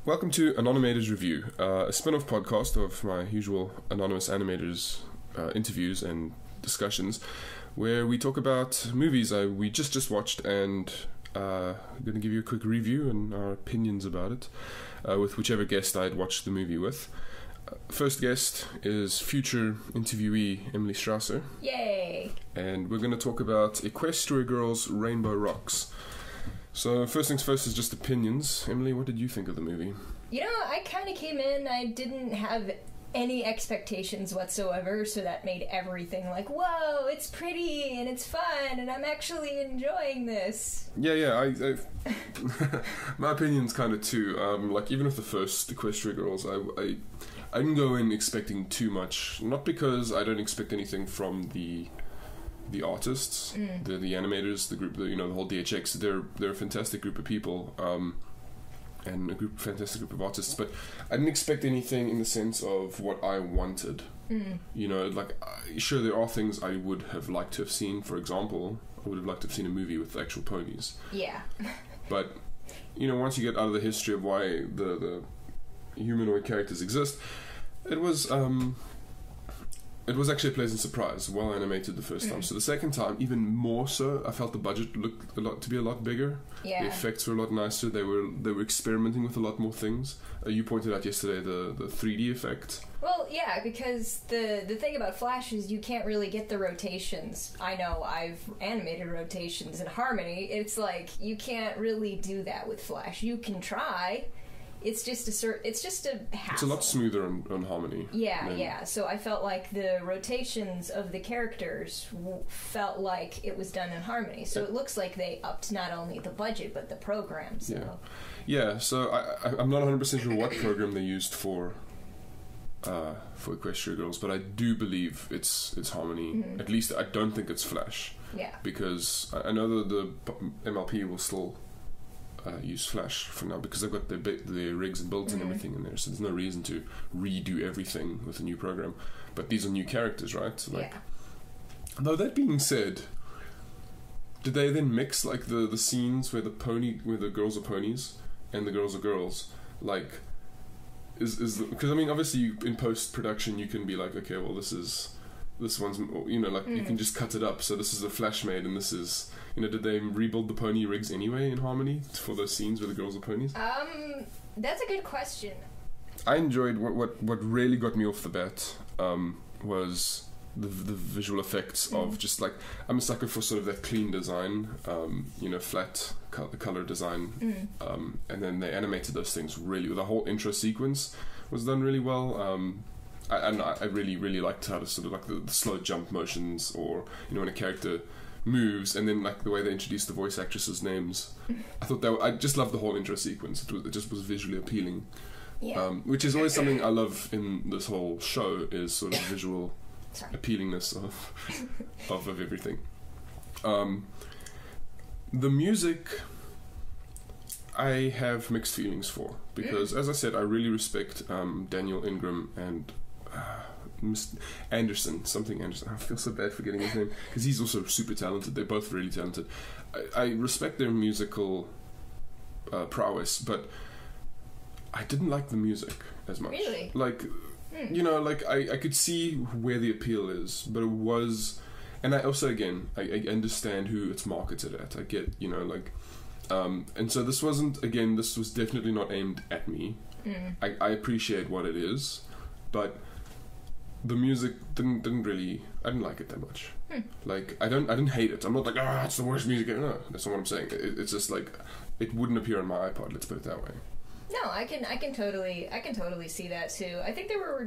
Welcome to Anonymators Review, a spin-off podcast of my usual Anonymous Animators interviews and discussions, where we talk about movies we just watched and I'm going to give you a quick review and our opinions about it with whichever guest I'd watched the movie with. First guest is future interviewee Emily Stasser. Yay! And we're going to talk about Equestria Girls Rainbow Rocks. So first things first is just opinions. Emily, what did you think of the movie? You know, I kind of came in, I didn't have any expectations whatsoever, so that made everything like, whoa, it's pretty and it's fun and I'm actually enjoying this. Yeah, I my opinion's kind of too. Like even with the first Equestria Girls, I didn't go in expecting too much. Not because I don't expect anything from the artists, the animators, the group, the whole DHX. They're a fantastic group of people, and a fantastic group of artists. But I didn't expect anything in the sense of what I wanted. Sure, there are things I would have liked to have seen. For example, I would have liked to have seen a movie with actual ponies. Yeah. But once you get out of the history of why the humanoid characters exist, it was actually a pleasant surprise. Well animated the first time. So the second time, even more so, I felt the budget looked to be a lot bigger. Yeah. The effects were a lot nicer. They were experimenting with a lot more things. You pointed out yesterday the 3D effect. Well, yeah, because the thing about Flash is you can't really get the rotations. I know I've animated rotations in Harmony. It's like you can't really do that with Flash. You can try. It's just a hassle. It's a lot smoother on Harmony. Yeah. So I felt like the rotations of the characters felt like it was done in Harmony. So it looks like they upped not only the budget but the program. So. Yeah. So I'm not 100% sure what program they used for Equestria Girls, but I do believe it's Harmony. Mm-hmm. At least I don't think it's Flash. Yeah. Because I know that the MLP will still use Flash for now because they've got the rigs and builds and everything in there, so there's no reason to redo everything with a new program. But these are new characters, right? So Though that being said, did they then mix like the scenes where the girls are ponies and the girls are girls? Like, because I mean, obviously in post production you can be like, okay, well this one's you can just cut it up. So this is a Flash made, and this is. Did they rebuild the pony rigs anyway in Harmony for those scenes where the girls are ponies? That's a good question. I enjoyed what really got me off the bat was the visual effects of just like, I'm a sucker for sort of that clean design, flat color design, and then they animated those things really. The whole intro sequence was done really well. I really liked how to sort of like the slow jump motions, or when a character moves, and then like the way they introduced the voice actresses' names. I thought I just loved the whole intro sequence. It just was visually appealing. Yeah. Which is always something I love in this whole show, is sort of visual appealingness of everything. The music I have mixed feelings for, because as I said, I really respect Daniel Ingram and Anderson. I feel so bad for getting his name because he's also super talented. They're both really talented. I respect their musical prowess, but I didn't like the music as much. Really? Like, I could see where the appeal is, but it was, and I also again I understand who it's marketed at. I get and so this was definitely not aimed at me. I appreciate what it is, but the music didn't really. I didn't like it that much. Like I didn't hate it. I'm not like it's the worst music ever. No, that's not what I'm saying. It's just like it wouldn't appear on my iPod. Let's put it that way. No, I can totally see that too. I think there were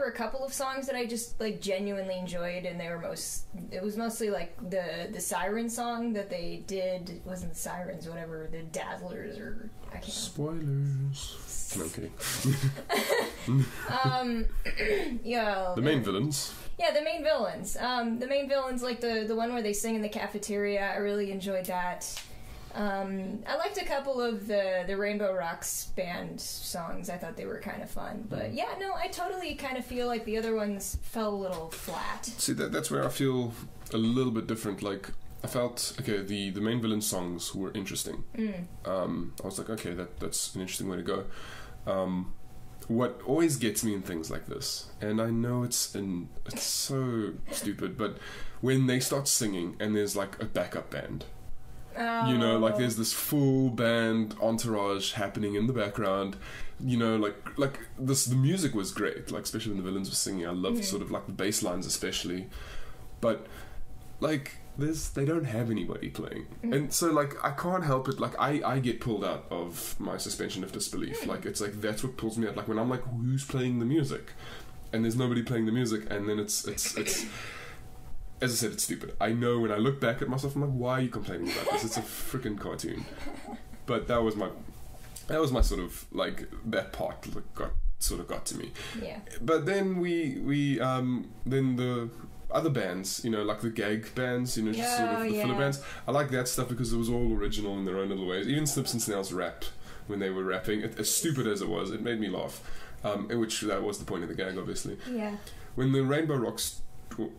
a couple of songs that I just like genuinely enjoyed, and it was mostly like the Siren song that they did. It wasn't the Sirens, whatever, the Dazzlers, or I can't. Spoilers. No, I'm kidding. The main villains. Yeah, the main villains. The main villains, like the one where they sing in the cafeteria. I really enjoyed that. I liked a couple of the Rainbow Rocks band songs. I thought they were kind of fun. But yeah, no, I totally kind of feel like the other ones fell a little flat. See, that's where I feel a little bit different. Like, I felt okay. The main villain songs were interesting. I was like, okay, that's an interesting way to go. What always gets me in things like this, and I know it's so stupid, but when they start singing and there's like a backup band, you know, like there's this full band entourage happening in the background, you know, like this, the music was great, like especially when the villains were singing. I loved sort of like the bass lines especially, but like they don't have anybody playing, and so like I can't help it, like I get pulled out of my suspension of disbelief. Like it's like that's what pulls me out, like when I'm like, who's playing the music, and there's nobody playing the music, and then it's as I said, it's stupid. I know when I look back at myself, I'm like, why are you complaining about this? It's a freaking cartoon. But that was my sort of like, that part got to me. Yeah. But then then the other bands, you know, like the gag bands, you know, just sort of the filler bands. I like that stuff because it was all original in their own little ways. Even Snips and Snails rapped when they were rapping. As stupid as it was, it made me laugh. In which that was the point of the gag, obviously. Yeah. When the Rainbow Rocks,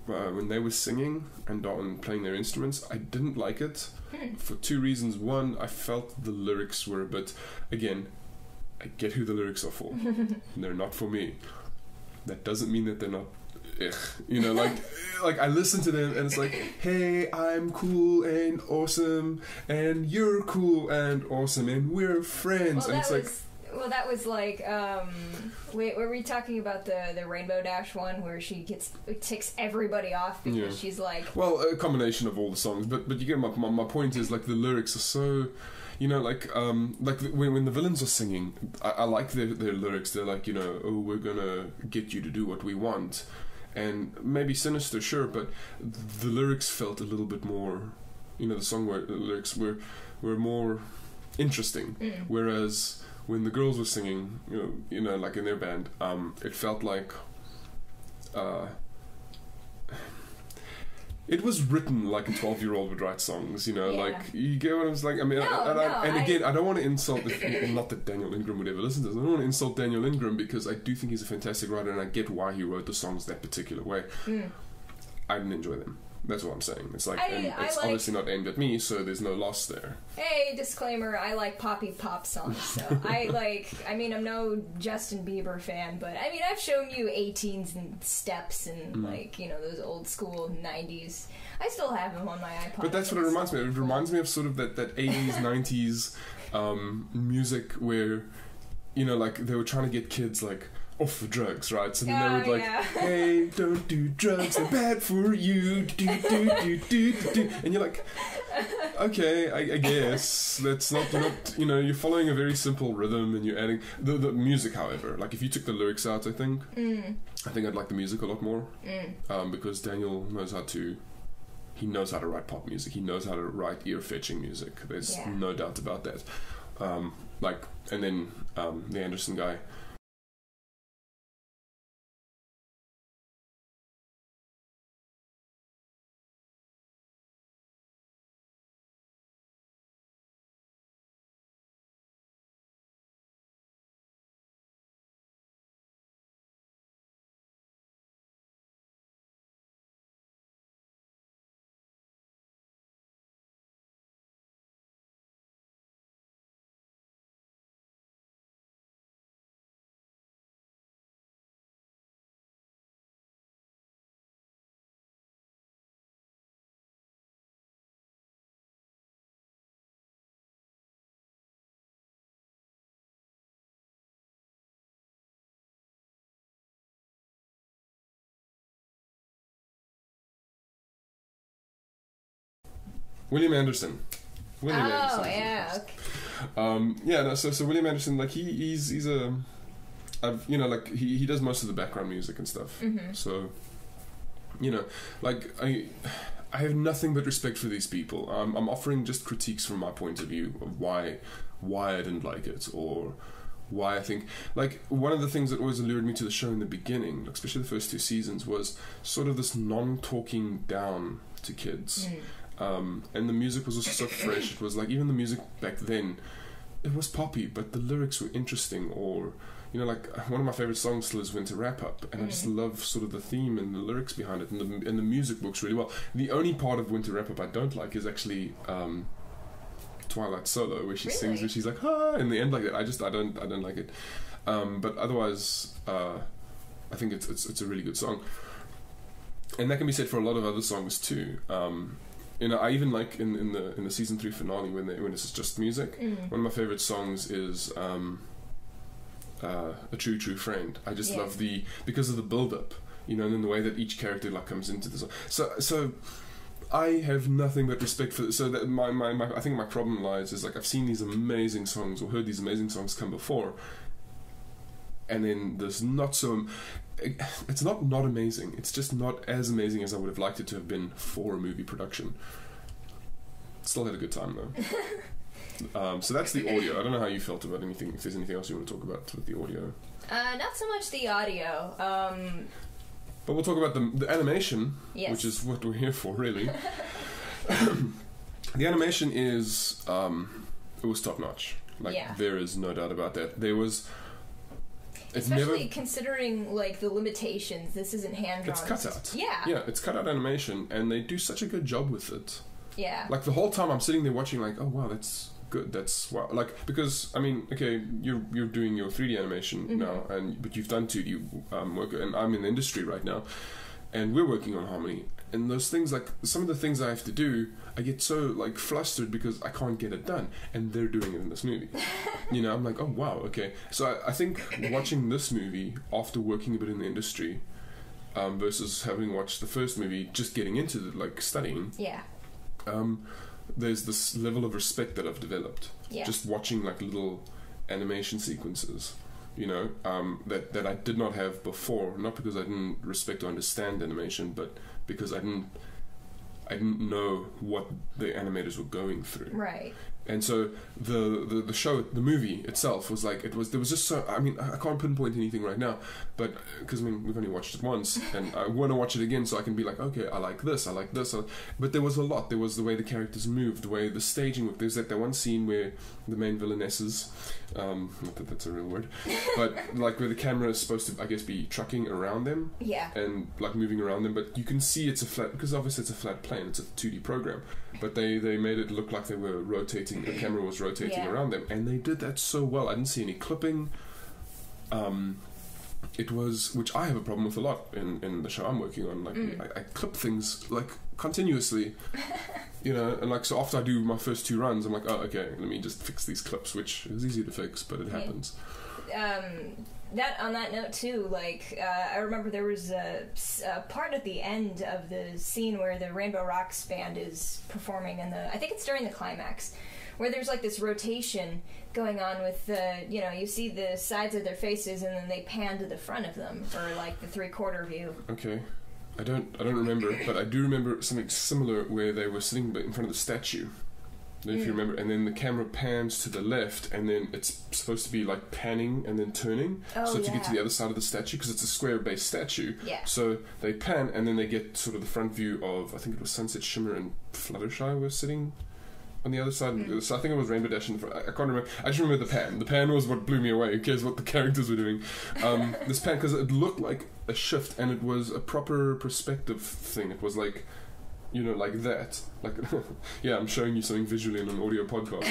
when they were singing and playing their instruments, I didn't like it for two reasons. One, I felt the lyrics were a bit, again, I get who the lyrics are for. They're not for me. That doesn't mean that they're not, you know, like I listen to them and it's like, hey, I'm cool and awesome, and you're cool and awesome, and we're friends. Well, and it's like, well, that was like, wait, were we talking about the Rainbow Dash one where she ticks everybody off because she's like... Well, a combination of all the songs, but you get my point is, like, the lyrics are so, you know, like when the villains are singing, I like their lyrics. They're like, you know, oh, we're gonna get you to do what we want. And maybe sinister, sure, but the lyrics felt a little bit more, you know, the lyrics were more interesting. Whereas when the girls were singing, you know, like in their band, it felt like it was written like a 12-year-old would write songs, you know, like, you get what I was like? I mean, again, I don't want to insult, not that Daniel Ingram would ever listen to this, I don't want to insult Daniel Ingram because I do think he's a fantastic writer and I get why he wrote the songs that particular way. I didn't enjoy them. That's what I'm saying. It's like, it's obviously not aimed at me, so there's no loss there. Hey, disclaimer, I like poppy pop songs, so I mean, I'm no Justin Bieber fan, but I mean, I've shown you 18s and Steps and like, you know, those old school 90s. I still have them on my iPod. But that's what it reminds me of. It reminds me of sort of that 80s, 90s music where, you know, like they were trying to get kids like off the drugs, right? So then they would like, hey, don't do drugs, they're bad for you, do. And you're like, okay, I guess that's not, you know, you're following a very simple rhythm and you're adding the music. However, like if you took the lyrics out, I think I'd like the music a lot more, because Daniel knows how to write pop music. He knows how to write ear-fetching music. There's no doubt about that. Like, and then the Anderson guy. William Anderson. Anderson. Yeah. Okay. So William Anderson, like he's a, you know, like he does most of the background music and stuff. So, you know, like I have nothing but respect for these people. I'm offering just critiques from my point of view of why I didn't like it, or why I think, like, one of the things that always allured me to the show in the beginning, like, especially the first 2 seasons, was sort of this non-talking down to kids. And the music was also so fresh. It was like, even the music back then, it was poppy, but the lyrics were interesting, or, you know, like one of my favorite songs still is Winter Wrap Up, and I just love sort of the theme and the lyrics behind it, and the music works really well. The only part of Winter Wrap Up I don't like is actually Twilight Solo, where she sings and she's like in the end like that. I don't like it. But otherwise, I think it's a really good song, and that can be said for a lot of other songs too. You know, I even like in the season 3 finale when it's just music. One of my favorite songs is A True Friend. I just love because of the build up, you know, and then the way that each character like comes into the song. So I have nothing but respect for this. So that I think my problem lies is like I've seen these amazing songs or heard these amazing songs come before, and then there's not so. It's not amazing. It's just not as amazing as I would have liked it to have been for a movie production. Still had a good time though. So that's the audio. I don't know how you felt about anything. If there's anything else you want to talk about with the audio. Not so much the audio. But we'll talk about the animation, which is what we're here for, really. The animation is it was top notch. Like there is no doubt about that. There was. Especially considering like the limitations, this isn't hand drawn. It's cut out. Yeah, it's cut out animation, and they do such a good job with it. Yeah. Like the whole time I'm sitting there watching, like, oh wow, that's good. That's wow. Like because I mean, okay, you're doing your 3D animation now, but you've done 2D work, and I'm in the industry right now, and we're working on Harmony. And those things, like some of the things I have to do, I get so like flustered because I can't get it done, and they're doing it in this movie. You know, I'm like, oh wow, okay. So I think watching this movie after working a bit in the industry, versus having watched the first movie, just getting into the, like studying. Yeah. There's this level of respect that I've developed. Yeah. Just watching like little animation sequences. You know, that I did not have before, not because I didn't respect or understand animation, but because I didn't know what the animators were going through. Right. And so the show, the movie itself was like, there was just so, I mean, I can't pinpoint anything right now, but, because I mean, we've only watched it once, and I want to watch it again so I can be like, okay, I like this, but there was a lot. There was the way the characters moved, the way the staging worked. There's that one scene where the main villainesses, not that that's a real word, but like where the camera is supposed to, I guess, be trucking around them, and like moving around them, but you can see it's a flat, because obviously it's a flat plane, it's a 2D program, but they made it look like they were rotating, the camera was rotating around them, and they did that so well. I didn't see any clipping. It was, which I have a problem with a lot in the show I'm working on. Like I clip things like continuously, you know, and like so after I do my first 2 runs, I'm like, oh okay, let me just fix these clips, which is easy to fix, but it happens. That on that note too, like I remember there was a part at the end of the scene where the Rainbow Rocks band is performing, and I think it's during the climax, where there's like this rotation going on with the, you know, you see the sides of their faces and then they pan to the front of them for like the 3/4 view. Okay. I don't remember, but I do remember something similar where they were sitting in front of the statue. If you remember, and then the camera pans to the left, and then it's supposed to be like panning and then turning, to get to the other side of the statue, because it's a square-based statue. Yeah. So they pan, and then they get sort of the front view of, I think it was Sunset Shimmer and Fluttershy were sitting on the other side. So I think it was Rainbow Dash in the front. I can't remember. I just remember the pan. The pan was what blew me away. Who cares what the characters were doing? This pan, because it looked like a shift, and it was a proper perspective thing. It was like, you know, like that. Like, yeah, I'm showing you something visually in an audio podcast.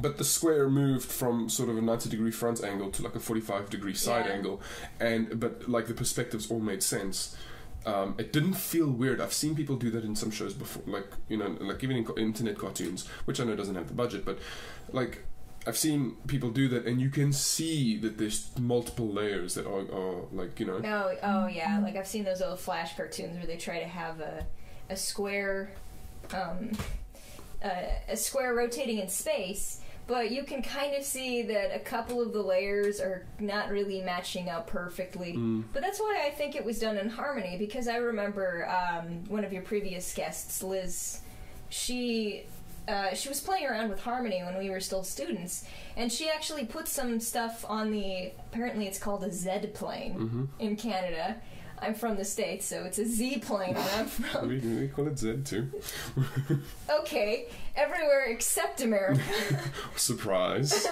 But the square moved from sort of a 90-degree front angle to like a 45-degree side angle, but like the perspectives all made sense. It didn't feel weird. I've seen people do that in some shows before, like, you know, like even in internet cartoons, which I know doesn't have the budget, but like I've seen people do that, and you can see that there's multiple layers that are like, you know. Oh yeah, like I've seen those old Flash cartoons where they try to have a square rotating in space, but you can kind of see that a couple of the layers are not really matching up perfectly. But that's why I think it was done in Harmony, because I remember one of your previous guests, Liz, she was playing around with Harmony when we were still students, and she actually put some stuff on the, apparently it's called a Z plane in Canada, I'm from the States, so it's a Z plane where I'm from. We call it Z too. Okay, everywhere except America. Surprise.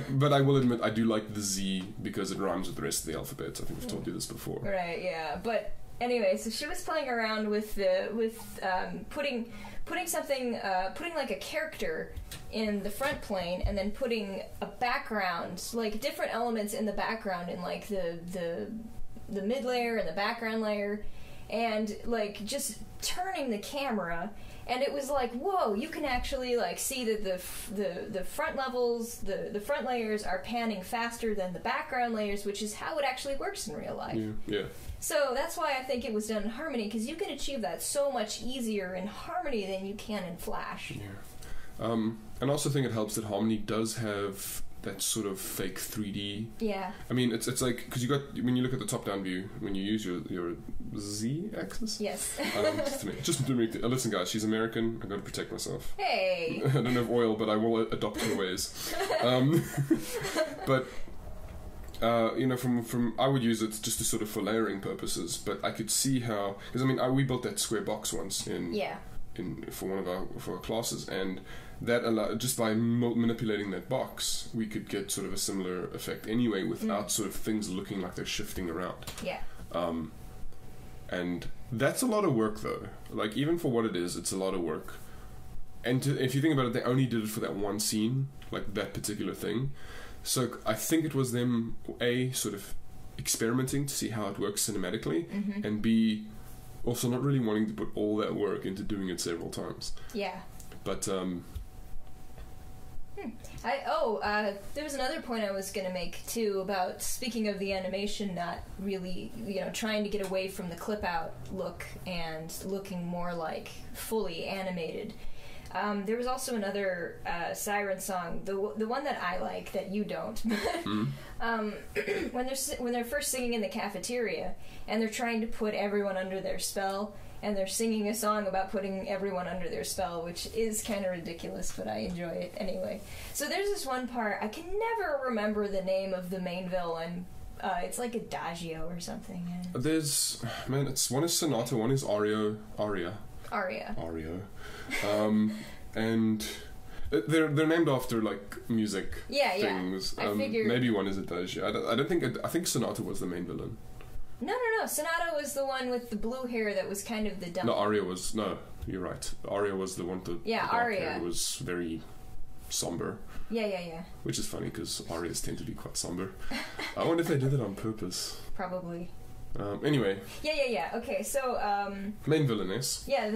But I will admit, I do like the Z because it rhymes with the rest of the alphabet. I think I've told you this before. Right, yeah. But anyway, so she was playing around with putting like a character in the front plane, and then putting a background, like different elements in the background, in like the mid layer and the background layer, and like just turning the camera. And it was like, whoa, you can actually like see that the front levels, the front layers are panning faster than the background layers, which is how it actually works in real life. Yeah. So that's why I think it was done in Harmony, because you can achieve that so much easier in Harmony than you can in Flash. Yeah. And I also think it helps that Harmony does have that sort of fake 3D. Yeah. I mean, it's like, because when you look at the top-down view, when you use your Z-axis? Yes. Just to make listen, guys, she's American. I've got to protect myself. Hey! I don't have oil, but I will adopt her ways. But, from I would use it just to sort of for layering purposes, but I could see how, because I mean, we built that square box once for one of our classes, and that allowed, just by manipulating that box, we could get sort of a similar effect anyway, without sort of things looking like they're shifting around. Yeah. And that's a lot of work, though. Like, even for what it is, it's a lot of work. And if you think about it, they only did it for that one scene, like that particular thing. So I think it was them, A, sort of experimenting to see how it works cinematically, and B, also not really wanting to put all that work into doing it several times. Yeah. But, there was another point I was going to make, too, about, speaking of the animation not really, trying to get away from the clip-out look and looking more like fully animated. There was also another Siren song, the one that I like, that you don't. When they're first singing in the cafeteria, and they're trying to put everyone under their spell, and they're singing a song about putting everyone under their spell, which is kind of ridiculous, but I enjoy it anyway. So there's this one part, I can never remember the name of the main villain. It's like Adagio or something. There's, one is Sonata, one is Aria. And they're named after like music things. I figured maybe one is Adagio. I think Sonata was the main villain. No. Sonata was the one with the blue hair that was kind of the dumb. No, you're right. Aria was the one with the dark Aria. hair. It was very somber. Yeah. Which is funny because Arias tend to be quite somber. I wonder if they did it on purpose. Probably. Anyway. Yeah. Okay, so main villainess. Yeah,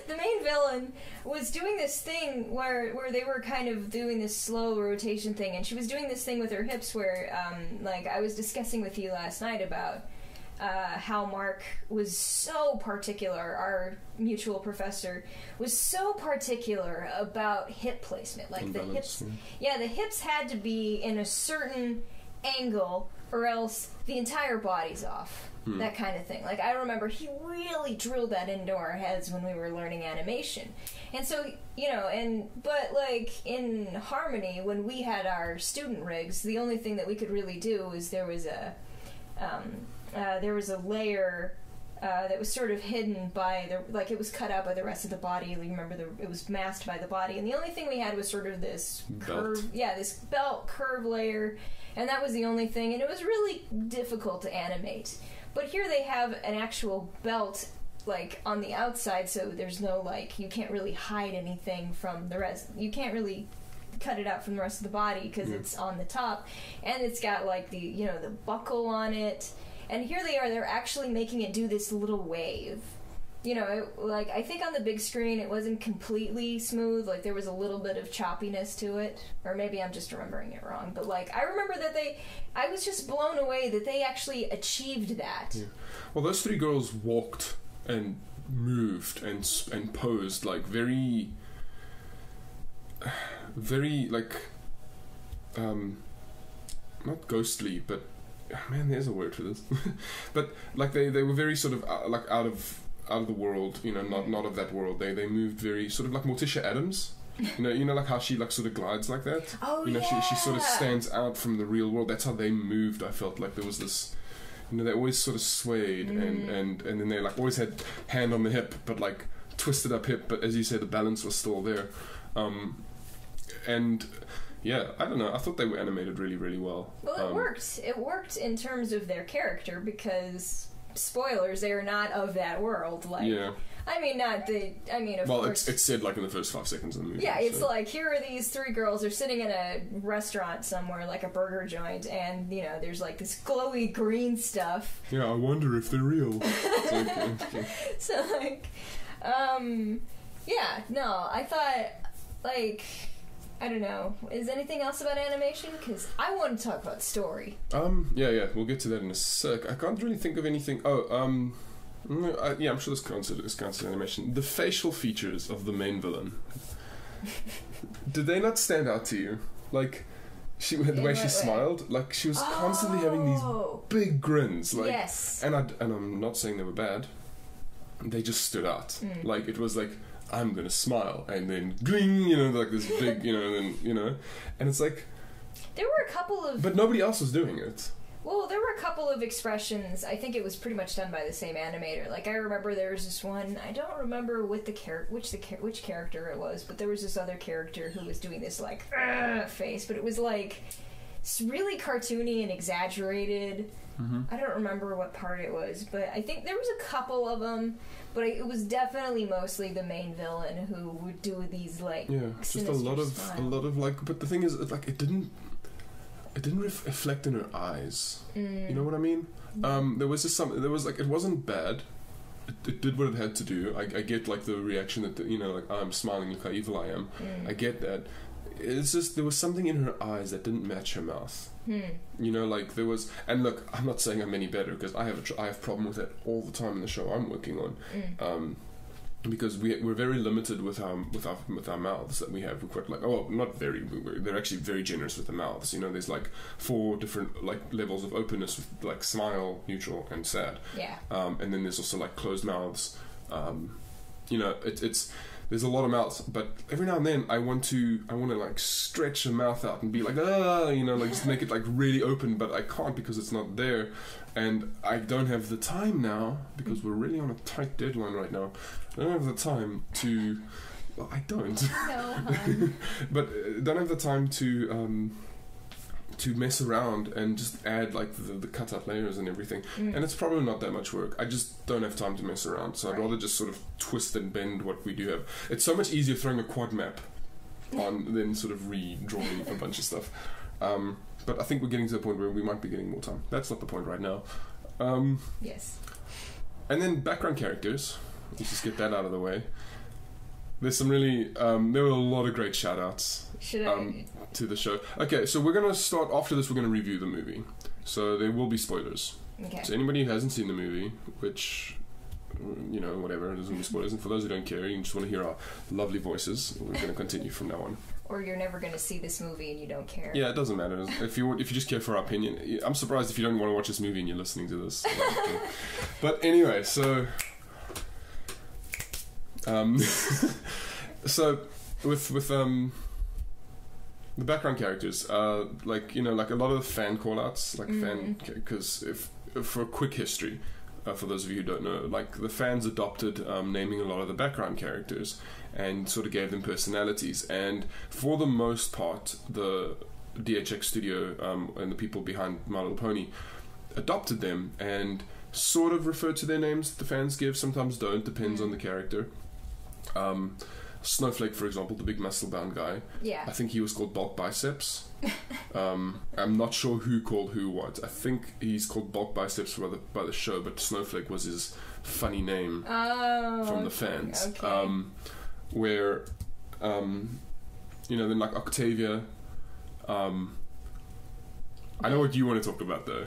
the main villain was doing this thing where they were kind of doing this slow rotation thing, and she was doing this thing with her hips where, like I was discussing with you last night about how Mark was so particular, our mutual professor was so particular about hip placement. Like the hips, the hips had to be in a certain angle or else the entire body's off. That kind of thing. Like, I remember he really drilled that into our heads when we were learning animation. And so, but like in Harmony, when we had our student rigs, the only thing that we could really do is there was a layer that was sort of hidden by it was cut out by the rest of the body. You remember, it was masked by the body, and the only thing we had was sort of this curve, this belt curve layer, and that was the only thing, and it was really difficult to animate. But here they have an actual belt, like, on the outside, so there's no, like, you can't really hide anything from the rest. You can't really cut it out from the rest of the body because it's on the top, and it's got, like, the buckle on it. And here they are, they're actually making it do this little wave. I think on the big screen it wasn't completely smooth, like there was a little bit of choppiness to it, or maybe I'm just remembering it wrong, but like I remember that I was just blown away that they actually achieved that. Yeah. Well, those three girls walked and moved and posed like very like not ghostly, but man, there's a word for this. But like they were very sort of like out of the world, not of that world. They moved very sort of like Morticia Adams. Like how she like sort of glides like that. Oh, she sort of stands out from the real world. That's how they moved. I felt like there was this You know, they always sort of swayed, and then they like always had hand on the hip, but like twisted up hip. But as you said, the balance was still there. And yeah, I don't know. I thought they were animated really, really well. Well, it worked. It worked in terms of their character because, spoilers, they are not of that world. Like, yeah. I mean, not the. I mean, of course. It's said like in the first 5 seconds of the movie. Yeah, it's like, here are these 3 girls. They're sitting in a restaurant somewhere, like a burger joint, and you know, there's like this glowy green stuff. Yeah, I wonder if they're real. So like, yeah, no, I thought like. I don't know. Is anything else about animation? Because I want to talk about story. Yeah, we'll get to that in a sec. I can't really think of anything. Yeah, I'm sure this counts as animation. The facial features of the main villain. Did they not stand out to you? Like, the way she smiled, like she was constantly having these big grins. Like, yes. And I'm not saying they were bad. They just stood out. Like, it was like, I'm gonna smile, and then gling, you know, like this big, you know, and then, you know, and it's like there were a couple of, but nobody else was doing it. Well, there were a couple of expressions. I think it was pretty much done by the same animator. Like, I remember there was this one. I don't remember what which character it was, but there was this other character who was doing this like face, but it was like really cartoony and exaggerated. I don't remember what part it was, but I think there was a couple of them. But it was definitely mostly the main villain who would do these like just a lot of like. But the thing is, like, it didn't reflect in her eyes. You know what I mean? There was just something. There was like, it wasn't bad. It did what it had to do. I get like the reaction that you know, like, oh, I'm smiling, look how evil I am. I get that. It's just there was something in her eyes that didn't match her mouth. You know, like there was, and look, I'm not saying I'm any better because I have a problem with that all the time in the show I'm working on, because we're very limited with our mouths that we have. We're quite like, not very. They're actually very generous with the mouths. You know, there's like 4 different like levels of openness with like smile, neutral, and sad. Yeah. And then there's also like closed mouths. You know, it's. There's a lot of mouths, but every now and then I want to like stretch a mouth out and be like, you know, like just make it like really open, but I can't because it's not there, and I don't have the time now because we're really on a tight deadline right now. I don't have the time to. Well, I don't. No, hon. But don't have the time to mess around and just add like the cut out layers and everything, and it's probably not that much work. I just don't have time to mess around, so I'd rather just sort of twist and bend what we do have. It's so much easier throwing a quad map on than sort of redrawing a bunch of stuff, but I think we're getting to the point where we might be getting more time. That's not the point right now. Yes. And then background characters, let's just get that out of the way. There's some really there were a lot of great shout outs to the show. Okay, so we're going to start, after this we're going to review the movie. So there will be spoilers. Okay. So anybody who hasn't seen the movie, which, you know, whatever, there's going to be spoilers. And for those who don't care, you just want to hear our lovely voices, we're going to continue from now on. Or you're never going to see this movie and you don't care. Yeah, it doesn't matter. If you just care for our opinion. I'm surprised if you don't want to watch this movie and you're listening to this. But anyway, so... so with the background characters, like, you know, like a lot of the fan call-outs, like because if for a quick history, for those of you who don't know, like the fans adopted naming a lot of the background characters and sort of gave them personalities, and for the most part the DHX studio and the people behind My Little Pony adopted them and sort of referred to their names the fans give, sometimes don't, depends on the character. Snowflake, for example, the big muscle-bound guy. Yeah. I think he was called Bulk Biceps. I'm not sure who called who what. I think he's called Bulk Biceps by the show, but Snowflake was his funny name from the fans. Okay. Where, you know, then like Octavia. I know what you want to talk about, though.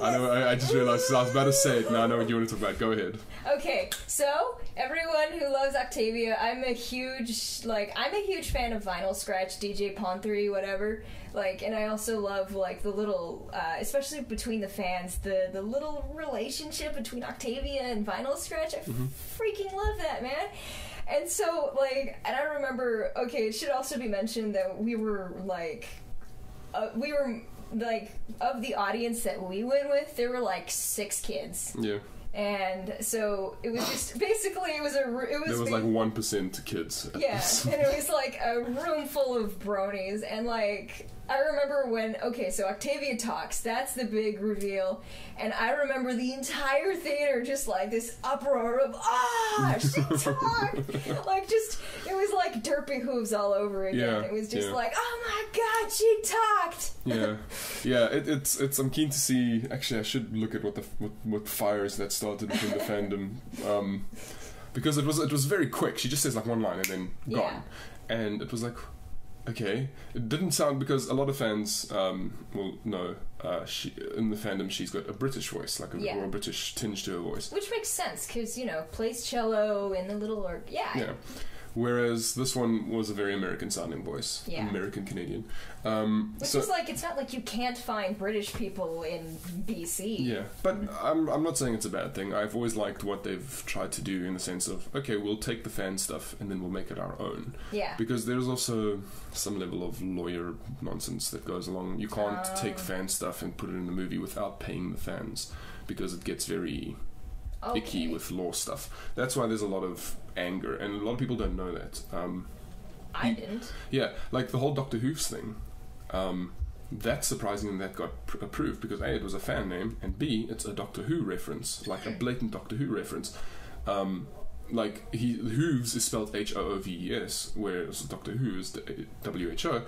I know. I just realized. I was about to say it. Now I know what you want to talk about. Go ahead. Okay, so everyone who loves Octavia, I'm a huge fan of Vinyl Scratch, DJ Pawn 3, whatever. Like, and I also love like the little, especially between the fans, the little relationship between Octavia and Vinyl Scratch. I freaking love that, man. And so, like, and I remember. Okay, it should also be mentioned that we were like. we were like, of the audience that we went with, there were like 6 kids. Yeah. And so it was just basically there was like 1% kids. Yeah, and it was like a room full of bronies, and like I remember when so Octavia talks, that's the big reveal, and I remember the entire theater just like this uproar of she talked, like just it was like derpy hooves all over again. Yeah, it was just like, oh my god, she talked. Yeah. It's I'm keen to see. Actually, I should look at what fires that started within the fandom, because it was very quick. She just says like one line and then gone, and it was like, okay, it didn't sound, because a lot of fans will know she in the fandom she's got a British voice, like or a British tinge to her voice, which makes sense because plays cello in the little Whereas this one was a very American sounding voice, American Canadian. Which is like, it's not like you can't find British people in BC. Yeah, but I'm not saying it's a bad thing. I've always liked what they've tried to do in the sense of, okay, we'll take the fan stuff and then we'll make it our own. Yeah. Because there's also some level of lawyer nonsense that goes along. You can't take fan stuff and put it in the movie without paying the fans, because it gets very icky with law stuff. That's why there's a lot of anger, and a lot of people don't know that. I didn't. Yeah, like the whole Dr. Who's thing. That's surprising that got approved, because A, it was a fan name, and B, it's a Doctor Who reference, like a blatant Doctor Who reference. Like Hooves is spelled Hooves, whereas Doctor Who is WHO.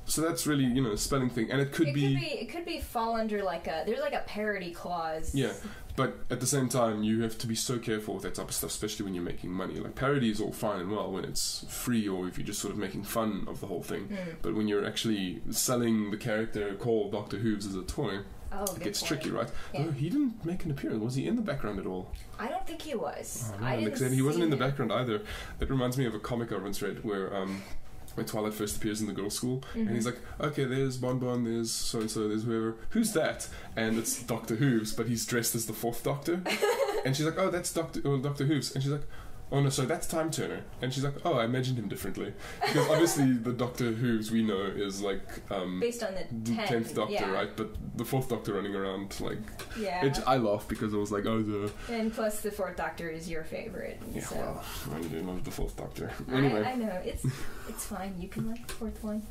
So that's really, a spelling thing, and it could be fall under there's like a parody clause. Yeah, but at the same time, you have to be so careful with that type of stuff, especially when you're making money. Like, parody is all fine and well when it's free, or if you're just sort of making fun of the whole thing. But when you're actually selling the character called Doctor Who's as a toy, it gets tricky, right? Yeah. Oh, he didn't make an appearance. Was he in the background at all? I don't think he was. Oh, no, he wasn't in the background either. That reminds me of a comic I once read where when Twilight first appears in the girls' school, and he's like, okay, there's Bon, there's so-and-so, there's whoever. Who's that? And it's Dr. Who's, but he's dressed as the 4th Doctor. And she's like, oh, that's Dr. Who's. And she's like, oh no, sorry, that's Time Turner. And she's like, oh, I imagined him differently. Because obviously the Doctor Who's we know is like based on the 10th Doctor, right? But the 4th Doctor running around, like, I laughed because I was like, oh, and plus the 4th Doctor is your favorite. Yeah, so. well, I do love the 4th Doctor. Anyway. I know, it's fine. You can like the 4th one.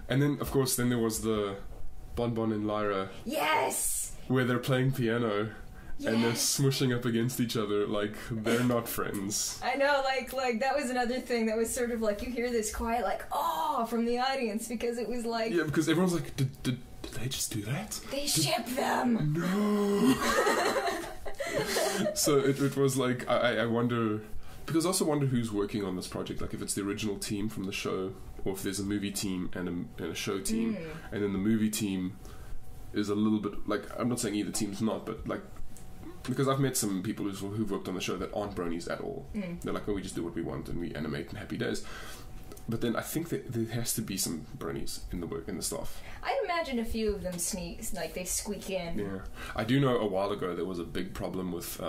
And then, of course, there was the Bon and Lyra. Yes! Where they're playing piano. Yes. And they're smushing up against each other like they're not friends. I know, like that was another thing that was sort of like, you hear this quiet like, oh, from the audience, because it was like... Yeah, because everyone's like, did they just do that? They ship them! No! So it was like, I wonder... Because I also wonder who's working on this project, like if it's the original team from the show, or if there's a movie team and a show team, and then the movie team is a little bit... Like, I'm not saying either team's not, but like... Because I've met some people who've worked on the show that aren't bronies at all. They're like, oh, we just do what we want and we animate in happy days. But then I think that there has to be some bronies in the staff. I'd imagine a few of them they squeak in. Yeah. I do know a while ago there was a big problem with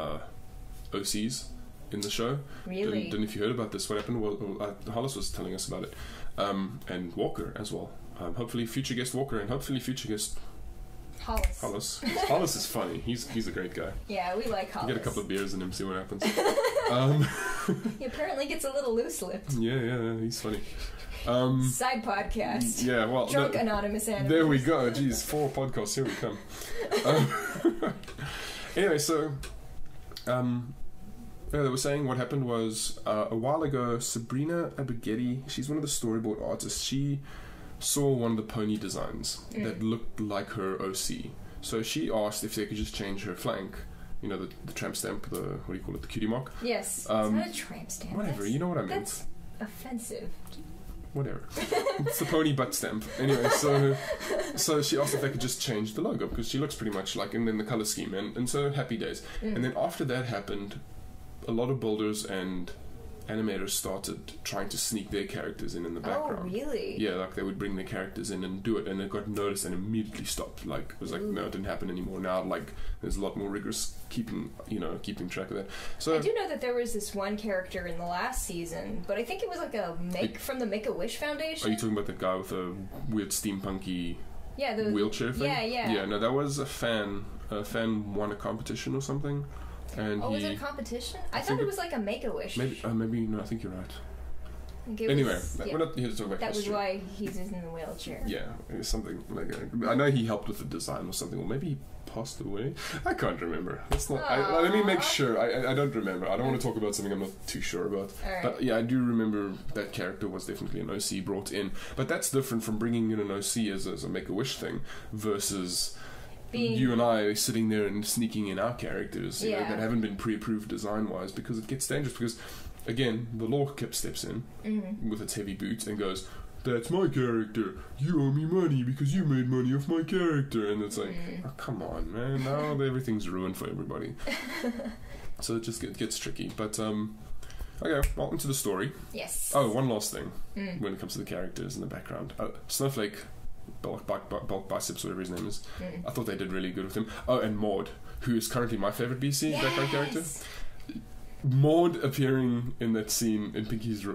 OCs in the show. Really? Don't know if you heard about this. What happened? Well, Hollis was telling us about it. And Walker as well. Hopefully future guest Walker, and hopefully future guest... Hollis. Hollis is funny. He's a great guy. Yeah, we like Hollis. You get a couple of beers in him, see what happens. He apparently gets a little loose-lipped. Yeah, he's funny. Side podcast. Yeah, well... Drunk Anonymous Animators. There we go. Jeez, 4 podcasts. Here we come. Anyway, so... they were saying what happened was, a while ago, Sabrina Abighetti, she's one of the storyboard artists, she... saw one of the pony designs that looked like her OC. So she asked if they could just change her flank. You know, the tramp stamp, what do you call it, the cutie mark? Yes. It's not a tramp stamp. Whatever, you know what I meant. That's offensive. Whatever. It's the pony butt stamp. Anyway, so she asked if they could just change the logo, because she looks pretty much like, and then the colour scheme, and so happy days. And then after that happened, a lot of builders and Animators started trying to sneak their characters in the background. Oh, really? Yeah, like they would bring their characters in and do it, and it got noticed and immediately stopped. Like it was like, no, it didn't happen anymore. Now, like there's a lot more rigorous keeping track of that. So I do know that there was this one character in the last season, but I think it was like from the Make-A-Wish Foundation. Are you talking about the guy with a weird steampunky wheelchair thing? Yeah. No, that was a fan. A fan won a competition or something. And was it a competition? I thought it was like a Make-A-Wish. Maybe no. I think you're right. Anyway, we're not here to talk about that history. was why he's in the wheelchair. Yeah, it was something like I know he helped with the design or something, or maybe he passed away. I can't remember. That's not. Let me make sure. I don't remember. I don't want to talk about something I'm not too sure about. Right. But yeah, I do remember that character was definitely an OC brought in. But that's different from bringing in an OC as a Make-A-Wish thing versus you and I sitting there and sneaking in our characters that haven't been pre-approved design-wise, because it gets dangerous. Because again, the law steps in with its heavy boots and goes, "That's my character. You owe me money because you made money off my character." And it's like, oh, come on, man. Now everything's ruined for everybody. So it just gets tricky. But okay, well, into the story. Yes. Oh, one last thing when it comes to the characters in the background. Snowflake. Bulk Biceps, whatever his name is. I thought they did really good with him. Oh, and Maud, who is currently my favorite BC background character. Maud appearing in that scene in Pinky's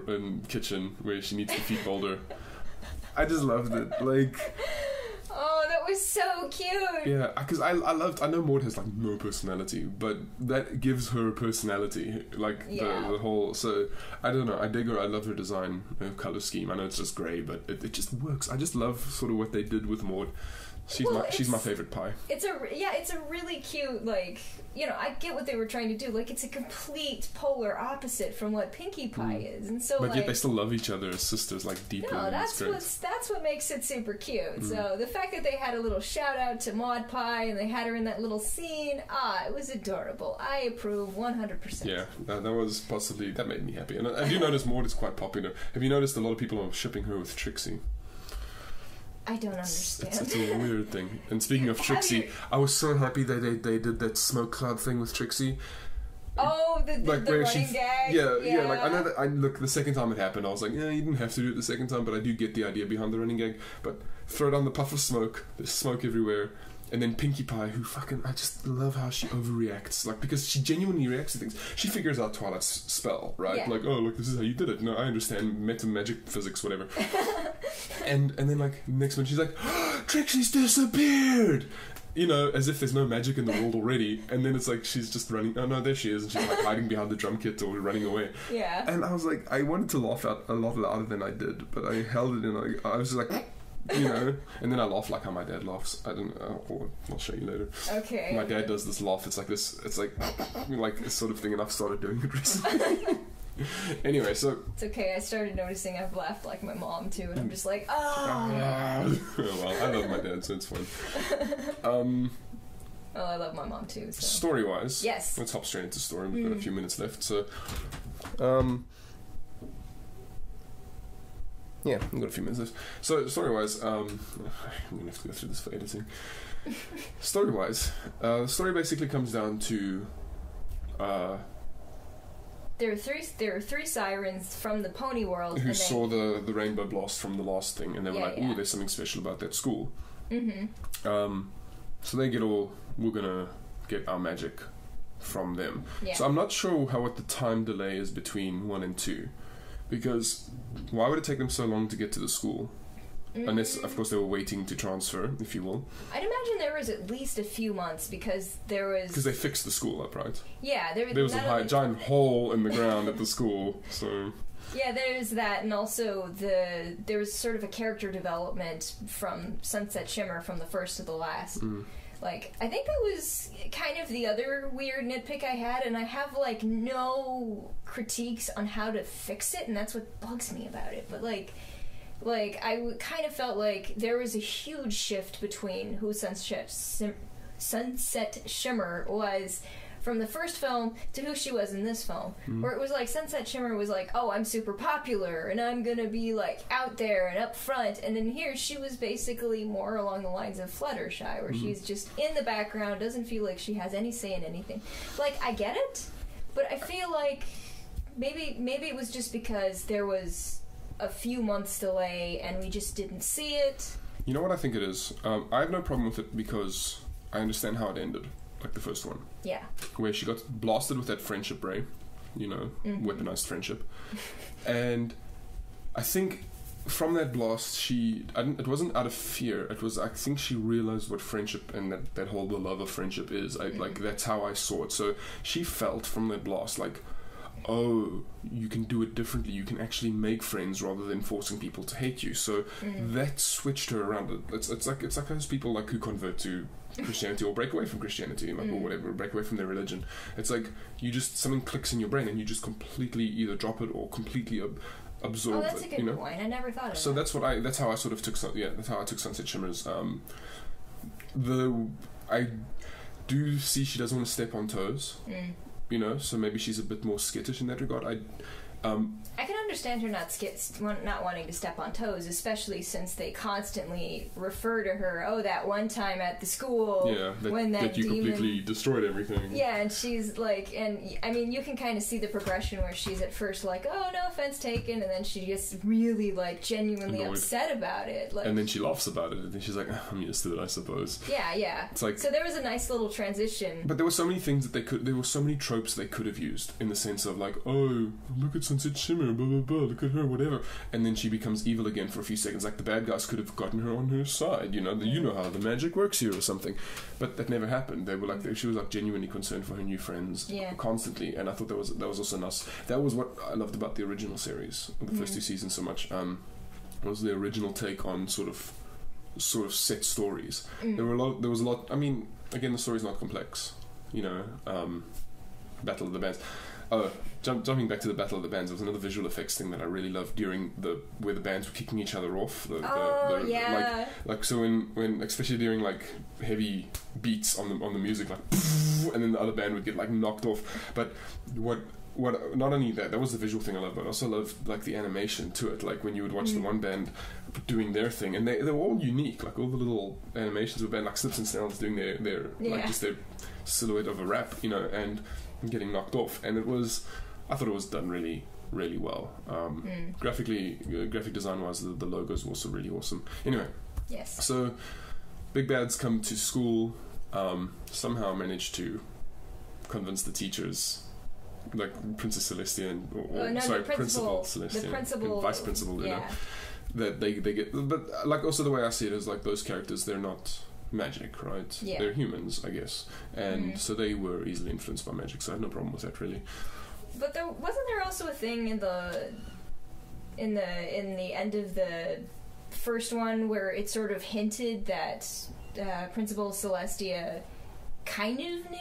kitchen where she needs to feed Boulder. I just loved it. Like, oh, that was so cute. Yeah, because I know Maud has like no personality, but that gives her a personality. Like the whole. So I don't know. I dig her. I love her design, her color scheme. I know it's just grey, but it just works. I just love sort of what they did with Maud. She's my favorite pie. It's a really cute, like, I get what they were trying to do. Like, it's a complete polar opposite from what Pinkie Pie is, and so. But yet they still love each other as sisters, like deeply. No, that's what makes it super cute. So the fact that they had a little shout out to Maud Pie and they had her in that little scene, it was adorable. I approve 100%. Yeah, that was possibly that made me happy. And I do notice Maud is quite popular. Have you noticed a lot of people are shipping her with Trixie? I don't understand. It's a weird thing. And speaking of Trixie, I was so happy that they did that smoke cloud thing with Trixie. Oh, the running gag. Yeah. Like I know that. Look, the second time it happened, I was like, yeah, you didn't have to do it the second time, but I do get the idea behind the running gag. But throw down the puff of smoke. There's smoke everywhere. And then Pinkie Pie, who I just love how she overreacts. Like, because she genuinely reacts to things. She figures out Twilight's spell, right? Yeah. Like, oh, look, this is how you did it. No, I understand magic physics, whatever. and then, like, next one, she's like, oh, Trixie's disappeared! As if there's no magic in the world already. And then it's like, she's just running. Oh, no, there she is. And she's, like, hiding behind the drum kit or running away. Yeah. And I was like, I wanted to laugh out a lot louder than I did. But I held it in, like, I was just like... and then I laugh like how my dad laughs. I don't know. I'll show you later. Okay. My dad does this laugh. It's like this. It's like this sort of thing, and I've started doing it recently. Anyway, so it's okay. I started noticing I've laughed like my mom too, and I'm just like, oh. Well, I love my dad, so it's fun. Well, I love my mom too. So. Story-wise, yes. Let's hop straight into story. We've got a few minutes left, so. Yeah, we've got a few minutes left. So, story-wise, I'm going to have to go through this for editing. Story-wise, the story basically comes down to... There are three sirens from the pony world. Who saw the rainbow blast from the last thing, and they were ooh, there's something special about that school. Mm-hmm. So they get we're going to get our magic from them. Yeah. So I'm not sure what the time delay is between 1 and 2. Because why would it take them so long to get to the school? Unless, of course, they were waiting to transfer, if you will. I'd imagine there was at least a few months because there was... Because they fixed the school up, right? Yeah. There was a giant hole in the ground at the school, so... Yeah, there's that, and also there was sort of a character development from Sunset Shimmer from the first to the last. Like, I think that was kind of the other weird nitpick I had, and I have, like, no critiques on how to fix it, and that's what bugs me about it. But, like I kind of felt like there was a huge shift between who Sunset Shimmer was from the first film to who she was in this film. Where it was like Sunset Shimmer was like, oh, I'm super popular and I'm gonna be like out there and up front, and then here she was basically more along the lines of Fluttershy, where she's just in the background, doesn't feel like she has any say in anything. Like, I get it, but I feel like maybe it was just because there was a few months delay and we just didn't see it. You know what I think it is? I have no problem with it because I understand how it ended, like the first one. Yeah. Where she got blasted with that friendship ray, weaponized friendship. And I think from that blast, it wasn't out of fear. It was, I think she realized what friendship and that whole the love of friendship is. Like, that's how I saw it. So she felt from that blast, like, oh, you can do it differently. You can actually make friends rather than forcing people to hate you. So that switched her around. It's like those people like who convert to Christianity or break away from Christianity, like, or whatever, break away from their religion. It's like something clicks in your brain and you just completely either drop it or completely absorb it. Oh, that's a good point. I never thought of so that. So that's how I sort of took that's how I took Sunset Shimmers. I do see she doesn't want to step on toes. So maybe she's a bit more skittish in that regard. I can understand her not wanting to step on toes, especially since they constantly refer to her, that one time at the school when that you demon completely destroyed everything. Yeah, and she's like, and I mean, you can kind of see the progression where she's at first like, oh, no offense taken, and then she gets really like genuinely upset about it. Like, and then she laughs about it, and then she's like, I'm used to it, I suppose. Yeah. It's like, so there was a nice little transition. But there were so many things that there were so many tropes they could have used in the sense of like, oh, look at Sunset Shimmer, blah blah blah, look at her, whatever, and then she becomes evil again for a few seconds. Like the bad guys could have gotten her on her side, you know how the magic works here or something, but that never happened. They were like, she was like genuinely concerned for her new friends constantly, and I thought that was also nice. That was what I loved about the original series, the first two seasons so much. Was the original take on sort of set stories. There was a lot. I mean, again, the story's not complex, Battle of the Bands. Jumping back to the Battle of the Bands, there was another visual effects thing that I really loved during where the bands were kicking each other off. Like so when especially during like heavy beats on the music, like, and then the other band would get like knocked off. But what not only that was the visual thing I loved, but I also loved like the animation to it. Like when you would watch the one band doing their thing, and they were all unique. Like all the little animations of a band, like Snips and Snarls doing their like just their silhouette of a rap, and getting knocked off. And I thought it was done really, really well. Graphic design wise, the logos were also really awesome. Anyway, yes. So big bads come to school, somehow manage to convince the teachers, like Princess Celestia and Principal Celestia, the principal, and Vice Principal, that they get. But like also the way I see it is like those characters, they're not magic, right? Yeah. They're humans, I guess, and so they were easily influenced by magic. So I had no problem with that really. But wasn't there also a thing in the end of the first one where it sort of hinted that Principal Celestia kind of knew?